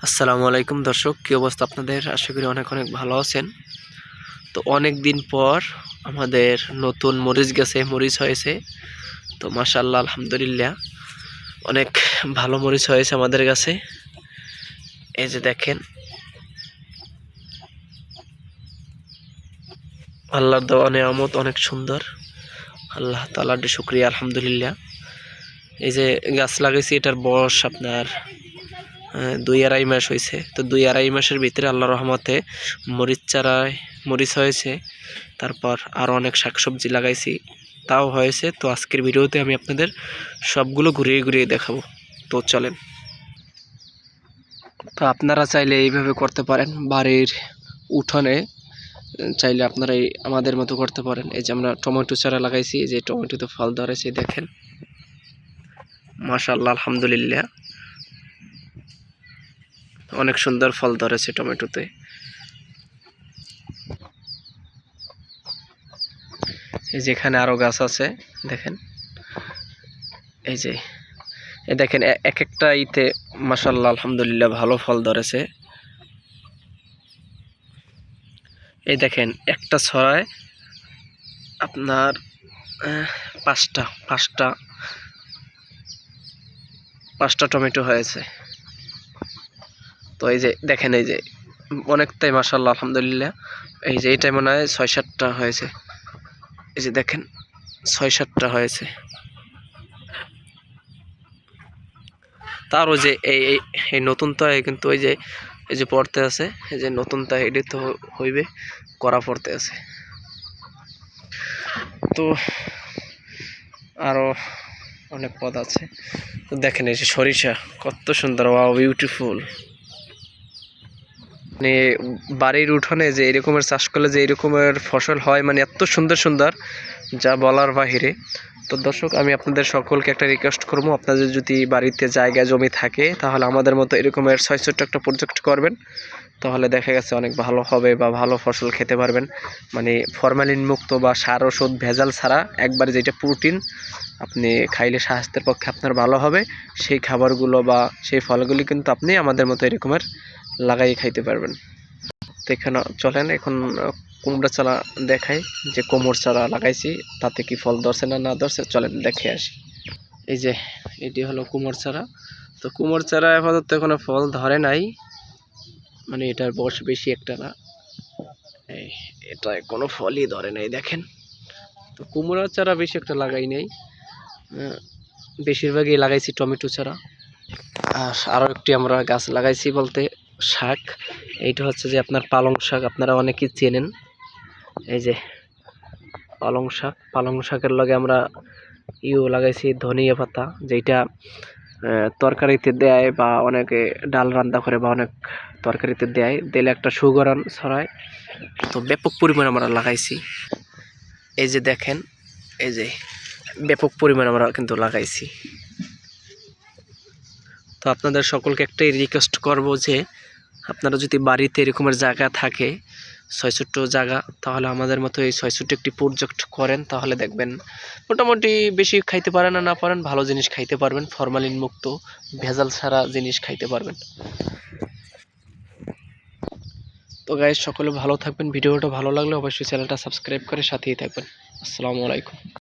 আসসালামু আলাইকুম দর্শক, কী অবস্থা আপনাদের? আশা করি অনেক অনেক ভালো আছেন। তো অনেক দিন পর আমাদের নতুন মরিচ গাছে মরিচ হয়েছে। তো মাশাআল্লাহ, আলহামদুলিল্লাহ, অনেক ভালো মরিচ হয়েছে আমাদের গাছে। এই যে দেখেন, আল্লাহর দেওয়া নেয়ামত অনেক সুন্দর। আল্লাহ তাআলার শুকরিয়া, আলহামদুলিল্লাহ। এই যে গাছ লাগাইছি, এটার বয়স আপনার 2-2.5 মাস হয়েছে। তো 2-2.5 মাসের ভিতরে আল্লাহর রহমতে মরিচ চারায় মরিচ হয়েছে। তারপর আরও অনেক শাকসবজি লাগাইছি, তাও হয়েছে। তো আজকের ভিডিওতে আমি আপনাদের সবগুলো ঘুরিয়ে ঘুরিয়ে দেখাবো। তো চলেন। তো আপনারা চাইলে এইভাবে করতে পারেন, বাড়ির উঠোনে চাইলে আপনারা আমাদের মতো করতে পারেন। এই যে আমরা টমেটো চারা লাগাইছি, এই যে টমেটোতে ফল ধরেছে দেখেন, মাশাআল্লাহ, আলহামদুলিল্লাহ, অনেক সুন্দর ফল ধরেছে টমেটোতে। এই যে এখানে আরও গাছ আছে দেখেন, এই যে দেখেন এক একটা ইতে মাশাআল্লাহ, আলহামদুলিল্লাহ, ভালো ফল ধরেছে। এই দেখেন একটা ছড়ায় আপনার পাঁচটা টমেটো হয়েছে। তো এই যে দেখেন, এই যে অনেকটাই মাশাআল্লাহ, আলহামদুলিল্লাহ। এই যে এইটাই মনে হয় 6-7টা হয়েছে। এই যে দেখেন 6-7টা হয়েছে। তারও যে এই নতুন তো কিন্তু ওই যে এই যে পড়তে আছে, এই যে নতুন তা এটি তো হইবে, করা পড়তে আছে। তো আরও অনেক পদ আছে। তো দেখেন এই যে সরিষা কত সুন্দর, ওয়াও, বিউটিফুল। মানে বাড়ির উঠোনে যে এরকমের চাষ করলে যে এরকমের ফসল হয়, মানে এত সুন্দর সুন্দর, যা বলার বাহিরে। তো দর্শক, আমি আপনাদের সকলকে একটা রিকোয়েস্ট করবো, আপনাদের যদি বাড়িতে জায়গা জমি থাকে তাহলে আমাদের মতো এরকমের 6-7টা একটা প্রজেক্ট করবেন। তাহলে দেখা গেছে অনেক ভালো হবে বা ভালো ফসল খেতে পারবেন। মানে ফরমালিন মুক্ত বা সার ওষুধ ভেজাল ছাড়া, একবারে যেটা প্রোটিন, আপনি খাইলে স্বাস্থ্যের পক্ষে আপনার ভালো হবে, সেই খাবারগুলো বা সেই ফলগুলি কিন্তু আপনি আমাদের মতো এরকমের লাগাই খাইতে পারবেন। তো এখানে চলেন এখন কুমড়া চারা দেখাই, যে কোমর চারা লাগাইছি তাতে কি ফল ধরছে না ধরছে, চলেন দেখে আসি। এই যে এটি হলো কুমড় চারা। তো কুমড় চারা আপাতত এখনো ফল ধরে নাই, মানে এটার বয়স বেশি একটা না, এটা কোনো ফলই ধরে নাই দেখেন। তো কুমড়ার চারা বেশি একটা লাগাই নাই, বেশিরভাগই লাগাইছি টমেটো চারা। আর আরও একটি আমরা গাছ লাগাইছি বলতে শাক, এইটা হচ্ছে যে আপনার পালং শাক, আপনারা অনেকেই চেনেন। এই যে পালং শাকের লগে আমরা লাগাইছি ধনিয়া পাতা, যেটা তরকারিতে দেয় বা অনেকে ডাল রান্না করে বা অনেক তরকারিতে দেয়, দিলে একটা সুগরণ ছড়ায়। তো ব্যাপক পরিমাণ আমরা লাগাইছি। এই যে দেখেন, এই যে ব্যাপক পরিমাণ আমরা কিন্তু লাগাইছি। তো আপনাদের সকলকে একটাই রিকোয়েস্ট করব যে আপনারা যদি বাড়িতে এরকমের জায়গা থাকে, 6-7 জায়গা, তাহলে আমাদের মতো এই 6-7 একটি প্রজেক্ট করেন, তাহলে দেখবেন মোটামুটি বেশি খাইতে পারেন না পারেন, ভালো জিনিস খাইতে পারবেন, ফরমালিন মুক্ত ভেজাল ছাড়া জিনিস খাইতে পারবেন। তো গাইস, সকলে ভালো থাকবেন। ভিডিওটা ভালো লাগলে অবশ্যই চ্যানেলটা সাবস্ক্রাইব করে সাথেই থাকবেন। আসসালামু আলাইকুম।